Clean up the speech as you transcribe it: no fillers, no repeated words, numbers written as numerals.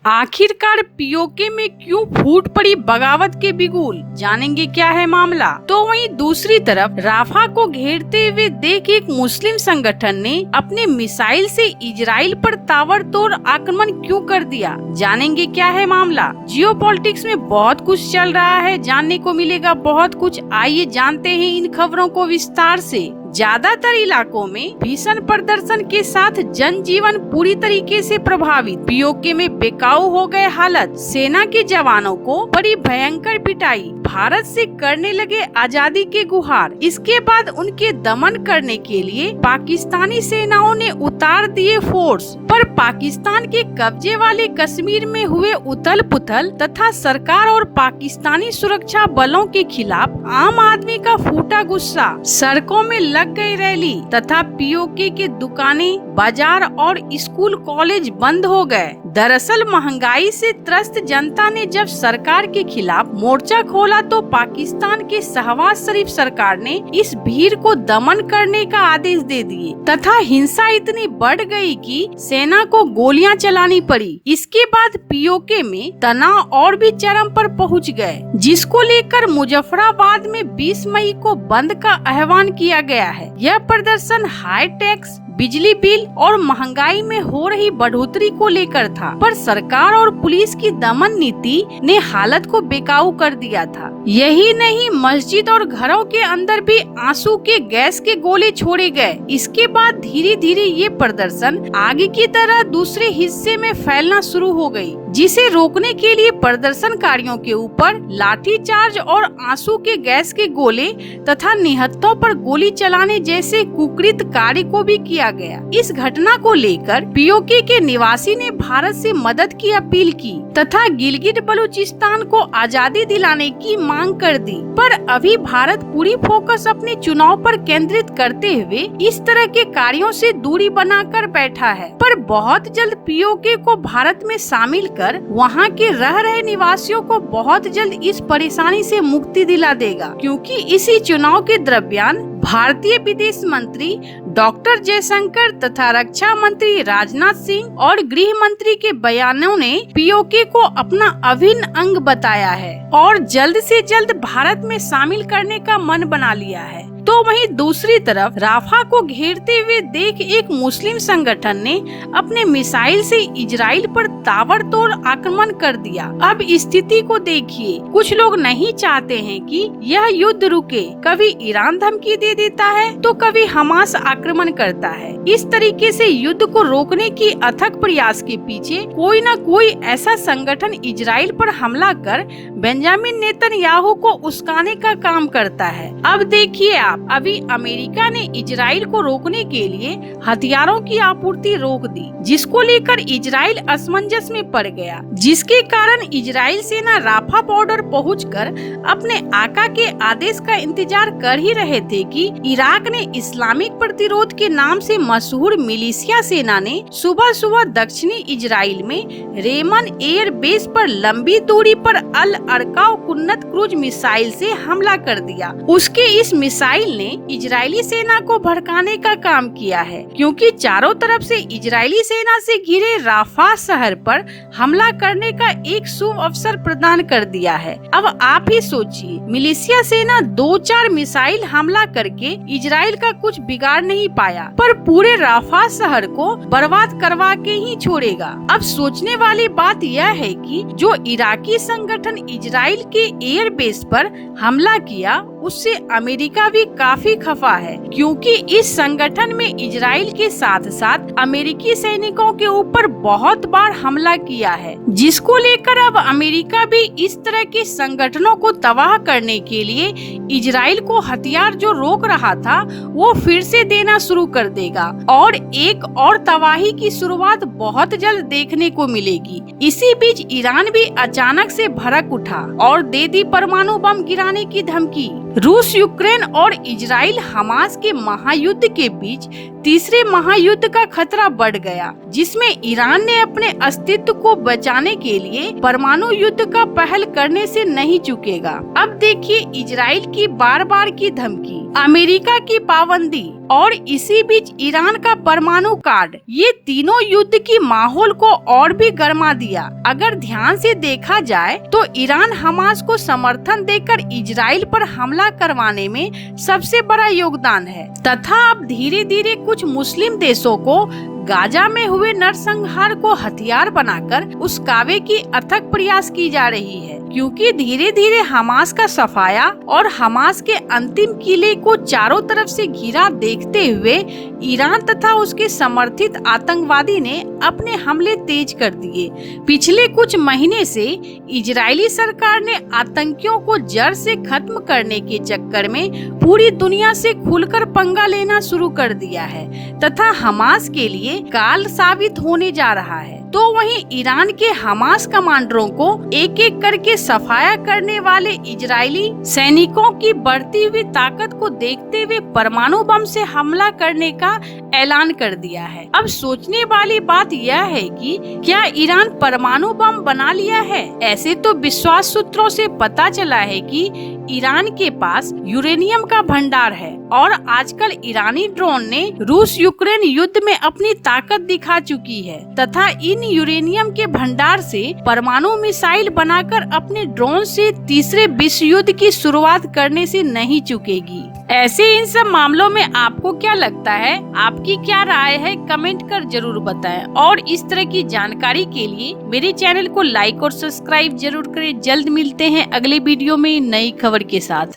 आखिरकार पीओके में क्यों फूट पड़ी बगावत के बिगुल, जानेंगे क्या है मामला। तो वहीं दूसरी तरफ राफा को घेरते हुए देख एक मुस्लिम संगठन ने अपने मिसाइल से इजराइल पर ताबड़तोड़ आक्रमण क्यों कर दिया, जानेंगे क्या है मामला। जियोपॉलिटिक्स में बहुत कुछ चल रहा है, जानने को मिलेगा बहुत कुछ। आइए जानते हैं इन खबरों को विस्तार से। ज्यादातर इलाकों में भीषण प्रदर्शन के साथ जनजीवन पूरी तरीके से प्रभावित। पीओके में बेकाबू हो गए हालत। सेना के जवानों को बड़ी भयंकर पिटाई। भारत से करने लगे आजादी के गुहार। इसके बाद उनके दमन करने के लिए पाकिस्तानी सेनाओं ने उतार दिए फोर्स। पर पाकिस्तान के कब्जे वाले कश्मीर में हुए उथल पुथल तथा सरकार और पाकिस्तानी सुरक्षा बलों के खिलाफ आम आदमी का फूटा गुस्सा। सड़कों में लग गई रैली तथा पीओके के दुकानें, बाजार और स्कूल कॉलेज बंद हो गए। दरअसल महंगाई से त्रस्त जनता ने जब सरकार के खिलाफ मोर्चा खोला तो पाकिस्तान के शहबाज शरीफ सरकार ने इस भीड़ को दमन करने का आदेश दे दिए तथा हिंसा इतनी बढ़ गई कि सेना को गोलियां चलानी पड़ी। इसके बाद पीओके में तनाव और भी चरम पर पहुंच गए, जिसको लेकर मुजफ्फराबाद में 20 मई को बंद का आह्वान किया गया है। यह प्रदर्शन हाई टैक्स, बिजली बिल और महंगाई में हो रही बढ़ोतरी को लेकर था। पर सरकार और पुलिस की दमन नीति ने हालत को बेकाबू कर दिया था। यही नहीं, मस्जिद और घरों के अंदर भी आंसू के गैस के गोले छोड़े गए। इसके बाद धीरे धीरे ये प्रदर्शन आगे की तरह दूसरे हिस्से में फैलना शुरू हो गई, जिसे रोकने के लिए प्रदर्शनकारियों के ऊपर लाठीचार्ज और आंसू के गैस के गोले तथा निहत्थों पर गोली चलाने जैसे कुकृत कार्य को भी किया गया। इस घटना को लेकर पीओके के निवासी ने भारत से मदद की अपील की तथा गिलगिट बलूचिस्तान को आजादी दिलाने की मांग कर दी। पर अभी भारत पूरी फोकस अपने चुनाव पर केंद्रित करते हुए इस तरह के कार्यों से दूरी बनाकर बैठा है। पर बहुत जल्द पीओके को भारत में शामिल कर वहाँ के रह रहे निवासियों को बहुत जल्द इस परेशानी से मुक्ति दिला देगा, क्योंकि इसी चुनाव के दरमियान भारतीय विदेश मंत्री डॉक्टर जयशंकर तथा रक्षा मंत्री राजनाथ सिंह और गृह मंत्री के बयानों ने पीओके को अपना अभिन्न अंग बताया है और जल्द से जल्द भारत में शामिल करने का मन बना लिया है। तो वहीं दूसरी तरफ राफा को घेरते हुए देख एक मुस्लिम संगठन ने अपने मिसाइल से इजराइल पर ताबड़तोड़ आक्रमण कर दिया। अब स्थिति को देखिए, कुछ लोग नहीं चाहते हैं कि यह युद्ध रुके। कभी ईरान धमकी दे देता है तो कभी हमास आक्रमण करता है। इस तरीके से युद्ध को रोकने की अथक प्रयास के पीछे कोई न कोई ऐसा संगठन इजराइल पर हमला कर बेंजामिन नेतन्याहू को उस्काने का काम करता है। अब देखिए आप, अभी अमेरिका ने इजराइल को रोकने के लिए हथियारों की आपूर्ति रोक दी, जिसको लेकर इजराइल असमंजस में पड़ गया, जिसके कारण इजराइल सेना राफा बॉर्डर पहुंचकर अपने आका के आदेश का इंतजार कर ही रहे थे कि इराक ने इस्लामिक प्रतिरोध के नाम से मशहूर मिलिशिया सेना ने सुबह सुबह दक्षिणी इजराइल में रेमन एयर बेस पर लंबी दूरी पर अल अरकाव कुन्नत क्रूज मिसाइल से हमला कर दिया। उसके इस मिसाइल ने इजरायली सेना को भड़काने का काम किया है, क्योंकि चारों तरफ से इजरायली सेना से घिरे राफा शहर पर हमला करने का एक शुभ अवसर प्रदान कर दिया है। अब आप ही सोचिए, मिलिशिया सेना 2-4 मिसाइल हमला करके इजराइल का कुछ बिगाड़ नहीं पाया, पर पूरे राफा शहर को बर्बाद करवा के ही छोड़ेगा। अब सोचने वाली बात यह है कि जो इराकी संगठन इजराइल के एयर बेस पर हमला किया उससे अमेरिका भी काफी खफा है, क्योंकि इस संगठन में इजराइल के साथ साथ अमेरिकी सैनिकों के ऊपर बहुत बार हमला किया है, जिसको लेकर अब अमेरिका भी इस तरह के संगठनों को तबाह करने के लिए इजराइल को हथियार जो रोक रहा था वो फिर से देना शुरू कर देगा और एक और तबाही की शुरुआत बहुत जल्द देखने को मिलेगी। इसी बीच ईरान भी अचानक से भड़क उठा और दे दी परमाणु बम गिराने की धमकी। रूस, यूक्रेन और इजराइल हमास के महायुद्ध के बीच तीसरे महायुद्ध का खतरा बढ़ गया, जिसमें ईरान ने अपने अस्तित्व को बचाने के लिए परमाणु युद्ध का पहल करने से नहीं चूकेगा। अब देखिए इजराइल की बार बार की धमकी। अमेरिका की पाबंदी और इसी बीच ईरान का परमाणु कार्ड, ये तीनों युद्ध की माहौल को और भी गर्मा दिया। अगर ध्यान से देखा जाए तो ईरान हमास को समर्थन देकर इजराइल पर हमला करवाने में सबसे बड़ा योगदान है तथा अब धीरे धीरे कुछ मुस्लिम देशों को गाजा में हुए नरसंहार को हथियार बनाकर उस कावे की अथक प्रयास की जा रही है, क्योंकि धीरे धीरे हमास का सफाया और हमास के अंतिम किले को चारों तरफ से घिरा देखते हुए ईरान तथा उसके समर्थित आतंकवादी ने अपने हमले तेज कर दिए। पिछले कुछ महीने से इजरायली सरकार ने आतंकियों को जड़ से खत्म करने के चक्कर में पूरी दुनिया से खुलकर पंगा लेना शुरू कर दिया है तथा हमास के लिए काल साबित होने जा रहा है। तो वहीं ईरान के हमास कमांडरों को एक एक करके सफाया करने वाले इजरायली सैनिकों की बढ़ती हुई ताकत को देखते हुए परमाणु बम से हमला करने का ऐलान कर दिया है। अब सोचने वाली बात यह है कि क्या ईरान परमाणु बम बना लिया है? ऐसे तो विश्वास सूत्रों से पता चला है कि ईरान के पास यूरेनियम का भंडार है और आजकल ईरानी ड्रोन ने रूस यूक्रेन युद्ध में अपनी ताकत दिखा चुकी है तथा इन यूरेनियम के भंडार से परमाणु मिसाइल बनाकर अपने ड्रोन से तीसरे विश्व युद्ध की शुरुआत करने से नहीं चुकेगी। ऐसे इन सब मामलों में आपको क्या लगता है? आपकी क्या राय है? कमेंट कर जरूर बताएं और इस तरह की जानकारी के लिए मेरे चैनल को लाइक और सब्सक्राइब जरूर करें। जल्द मिलते हैं अगले वीडियो में नई खबर के साथ।